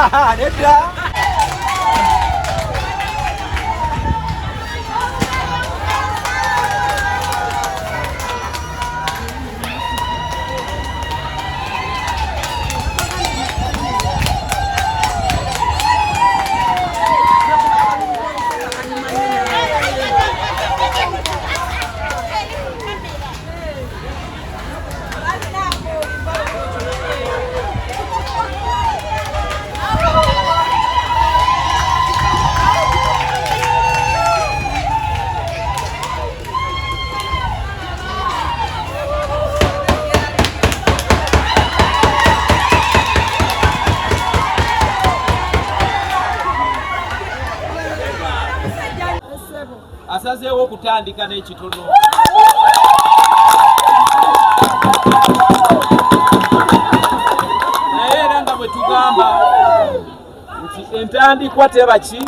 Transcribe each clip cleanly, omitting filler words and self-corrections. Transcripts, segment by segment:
Nedda. Asazeewo okutandika n'ekitono. Naye era nga bwe tugamba nti entandikwa teba ki?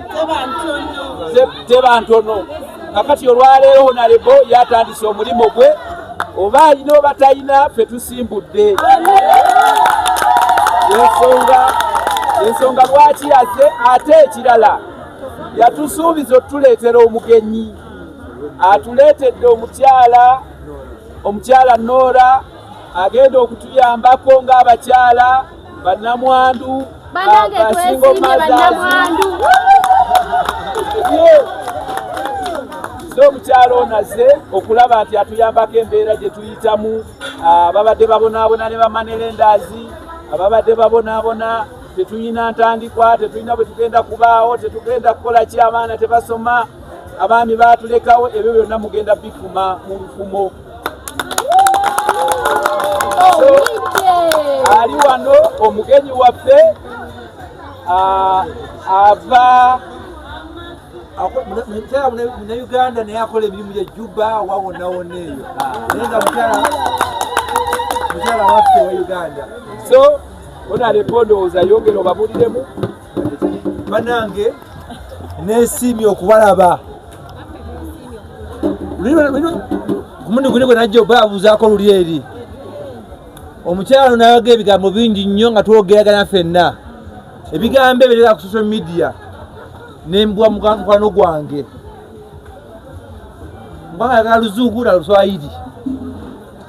Teba ntono. Kakati olwaleero Honorable yatandise omulimu gwe, oba alina oba talina ffe tusimbudde. Ensonga lwaki yaze ate ekirala yatusuubiza otuleetera omugenyi. Atuleetedde omukyala Nora agenda okutuyambako ng'abakyala bannamwandu basingo mazaazi. So omukyala ono azze okulaba nti atuyambako embeera gye tuyitamu. Ababadde babonaabona ne bamanerendaazi, ababadde babonaabona tetuyina ntandikwa, tetuyina bwe tugenda kubaawo, tetugenda kukola ki, abaana tebasoma, abaami baatulekawo, ebyo byonna mugenda bifuma mu lufumo. Ali wano omugenyi waffe ava mukyala Munnayuganda naye akola emirimu gye Juba wa wonna wonna eyo, naye nga mukyala waffe wa Uganda. So Honorable ndowooza yongera obabuuliremu. Bannange neesiimye okubalaba. Ku mundi guli gwe najja obabuuzaako luli eri. Omukyala nayoga ebigambo bingi nnyo nga twogeragana ffenna. Ebigambo ebyo biri ku social media n'embwa mukwano gwange. Mbanga ayagala Luzungu na Luswahili.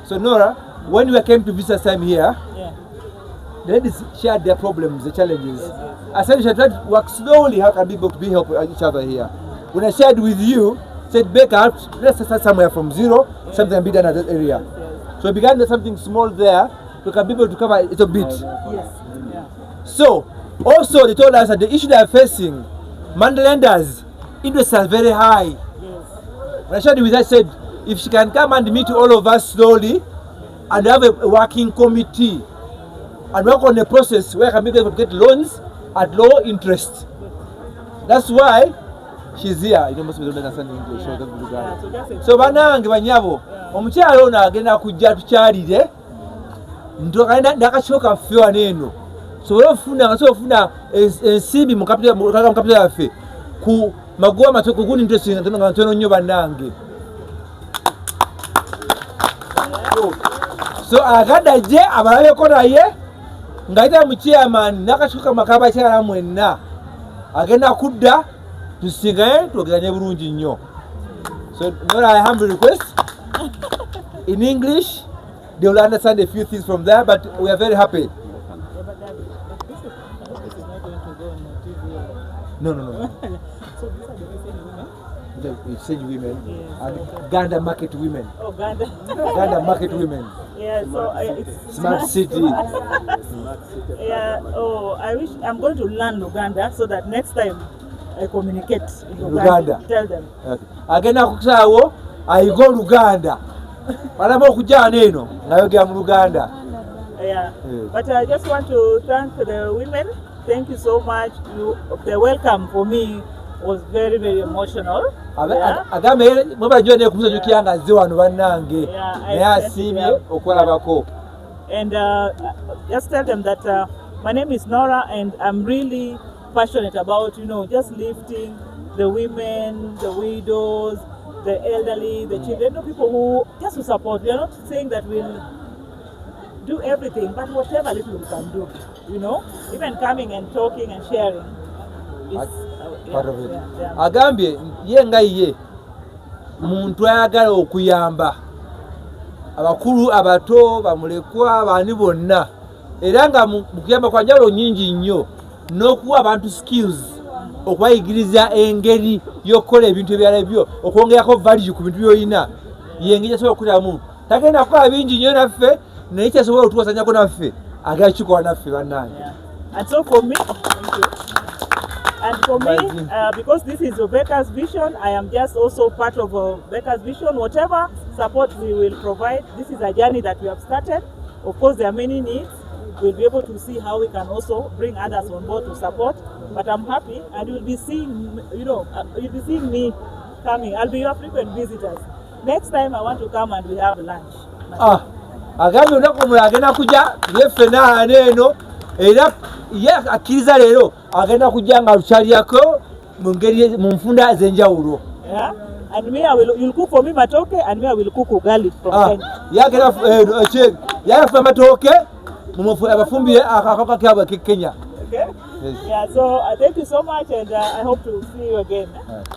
So Nora, when we came to visit time here, the ladies shared their problems, the challenges. I said we should try to work slowly. How can people be help each other here? When I shared with you, said Becca, let's start somewhere from zero, something be done at that area. So we began with something small there to can be able to cover a little bit. So also they told us that the issue they are facing, Mandalenders, interests are very high. When I shared with her, I said if she can come and meet all of us slowly and have a working committee and work on the process where can be able to get loans at low interest. That's why she's here. You must be understanding English. So banange banyabo omukyala ono agenda kujja tukyalire ndakashoka ffiwa n'eno sobola ofuna ensimbi mu kapita yaffe ku magoba matoko guni interest nga ntono nnyo bannange. So agada je abalabeko naye ng'ayita mu chairman n'akashuka makabakyala mwenna agenda kudda tusigaye twogeranye bulungi nnyo. So Nora, I humbly request in English they will understand a few things from there, but we are very happy. No. So these are the Essage women? The Essage women, yes, and Ganda market women. Oh, Ganda. Ganda market women. Yeah, so it's Smart city. Yeah, oh, I wish I'm going to learn Luganda so that next time I communicate in Luganda. Tell them. Okay. Agenda kusawo ayigo Luganda. Balaba okujja eno ngayogera mu Luganda. Yeah. But I just want to thank the women. Thank you so much. The welcome for me was very, very emotional. Agambe mubajjo ne kumusajukira nga azze wano bannange naye asiimye okwalabako. And just tell them that my name is Nora and I'm really passionate about, just lifting the women, the widows, the elderly, the children, people who just to support. We are not saying that we'll do everything, but whatever little we can do, you know, even coming and talking and sharing is part of it. Agambye yenga ye muntu ayagala okuyamba abakulu abato bamulekwa bani bonna era nga mu kuyamba kwa njalo nyingi nnyo n'okuwa abantu skills okubayigiriza engeri y'okukola ebintu ebyala byo okwongerako value ku bintu by'olina yengeri asobola okukolamu tagenda kukola bingi nnyo naffe naye kyasobola otuwasanyako naffe agala kikola naffe bannange. And so for me, because this is Rebecca's vision, I am just also part of Rebecca's vision. Whatever support we will provide, this is a journey that we have started. Of course, there are many needs. We'll be able to see how we can also bring others on board to support. But I'm happy, and you'll be seeing, you'll be seeing me coming. I'll be your frequent visitors. Next time, I want to come and we have lunch. Agambye onaku agenda kujja yeffe n'eno era ye akkiriza leero agenda kujja nga lukyaliyako mu ngeri mu nfunda ez'enjawulo. And me, you'll cook for me matoke, and me, I will cook ugali from Kenya. Yagenda matoke abafumbire akakaka kyabwe ke Kenya. Okay? Yes. Yeah, so thank you so much, and I hope to see you again.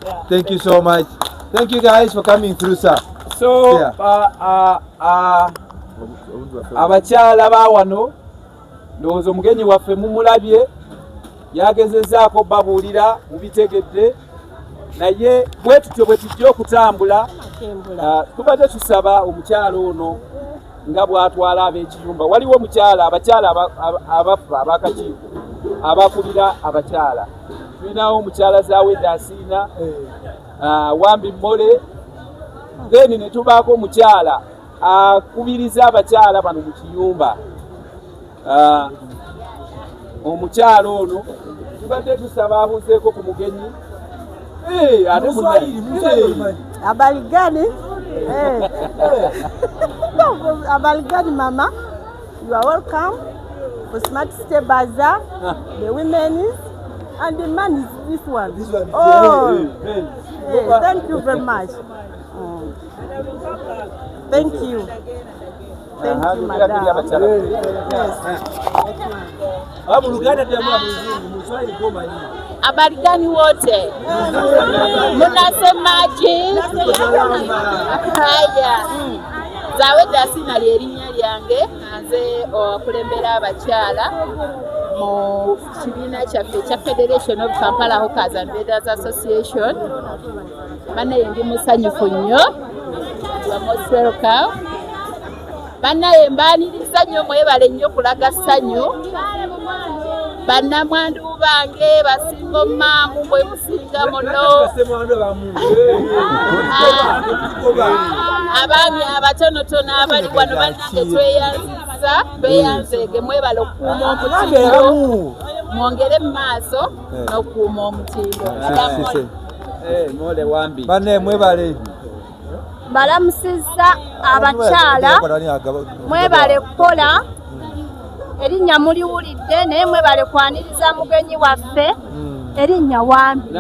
Yeah, thank you so much. Thank you guys for coming through, sir. So, abakyala ba wano ndowooza omugenyi waffe mumulabye yagezezaako babuulira mubitegedde naye bwe tutyo bwe tujja okutambula tubadde tusaba omukyala ono nga bw'atwala ab'ekiyumba. Waliwo abakyala abafa ab'akakiiko abakulira abakyala. Tulinawo omukyala Zaweda Asiina, Wambi Mole, then ne tubaako omukyala akubiriza abakyala bano mu kiyumba. Omukyala ono tubadde tusaba abuuzeeko ku mugenyi. Habari gani? Habari gani mama? You are welcome for Smart City Bazaar. The women is, and the man is this one. Thank you very much. Thank you. Thank you, madam. Habari gani wote? Munasemaje? Haya. Zaweda Asiina ly'erinnya lyange, nze okulembera abakyala mu kibiina kyaffe ekya Federation of Kampala Hawkers and Vendors Association. Banaye ndi musanyufu nnyo. Most welcome. Banaye mbaaniriza nnyo mwebale nnyo kulaga ssanyu. Bannamwandu bange basinga maamu bwe musinga muno. Abaami abatonotono abali wano bannange tweyanzege mwebale okukuuma omutindo. Mwongere mu maaso n'okukuuma omutindo. Mole Wambi. Banne mwebale. Balamusizza abakyala mwebale kukola erinnya muliwulidde naye mwebale kwaniriza mugenyi waffe erinnya Wambi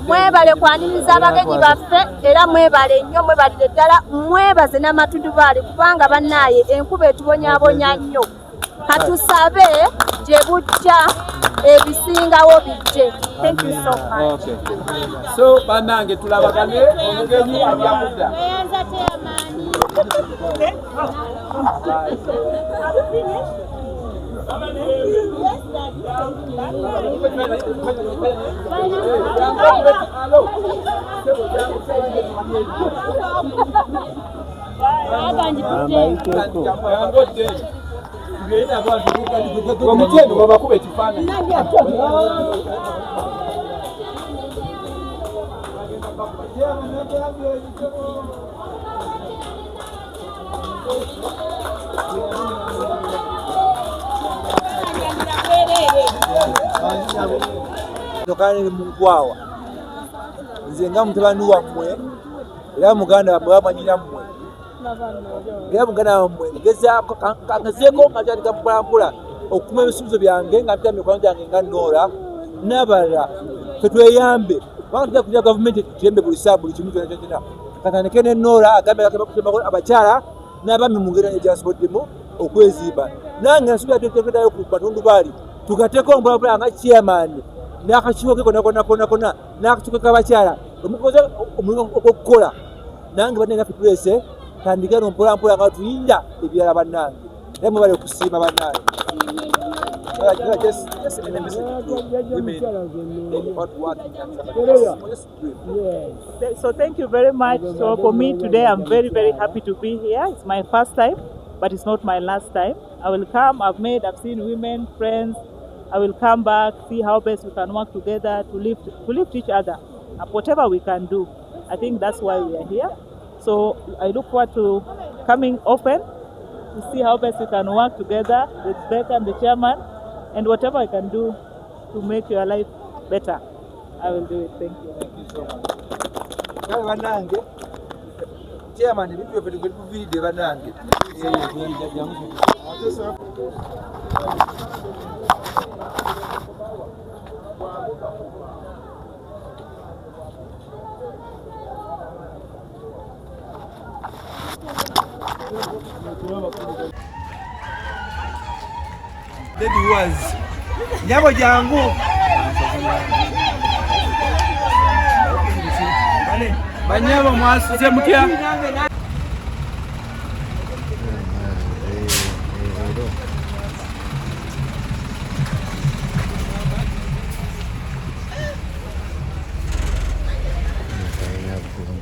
mwebale kwaniriza abagenyi baffe era mwebale nnyo mwebalire ddala mwebaze n'amatundubaali kubanga bannaaye enkuba etubonyaabonya nnyo katusabe gye bujja ebisingawo bijje. Thank you so much. Okay. So bannange tulabagane omugenyi abyakudda. Omutendo babakuba ekifaananyi. Tokane mu nkwawa nze nga mutabani wammwe era muganda bwamanyira mmwe era muganda wammwe ngezaako kangezeeko nga kyandika mpulampula okukuma ebisuubizo byange nga mpita mikwano gyange nga Nora n'abalala tweyambe kubanga tujja kulira gavumenti tuyambe buli saa buli kimu kyonna kyonna katandike ne Nora agambe abakyala n'abami mu ngeri egyasoboddemu okwezimba. Nange nsuubira tuteeketayo ku batundu baali tugateeko mpolampola nga chairman n'akakiiko ke konna n'akakiiko k'abakyala omukoze omulimu ogw'okukola. Nange bannange naffe tuleese tandikano mpolampola nga tuyinda ebirala bannange. Naye mubale okusiima bannange. Just a message to women about working and So thank you very much. So for me today, I'm very, very happy to be here. It's my first time, but it's not my last time. I will come. I've seen women, friends. I will come back, see how best we can work together to lift each other up, whatever we can do. I think that's why we are here. So I look forward to coming often to see how best we can work together with Becca and the chairman, and whatever I can do to make your life better, I will do it. Thank you. Thank you so much. Kale bannange, chairman ebintu byaffe tuviridde bannange. Lady was nyabo jangu banyabo mwasuze mutya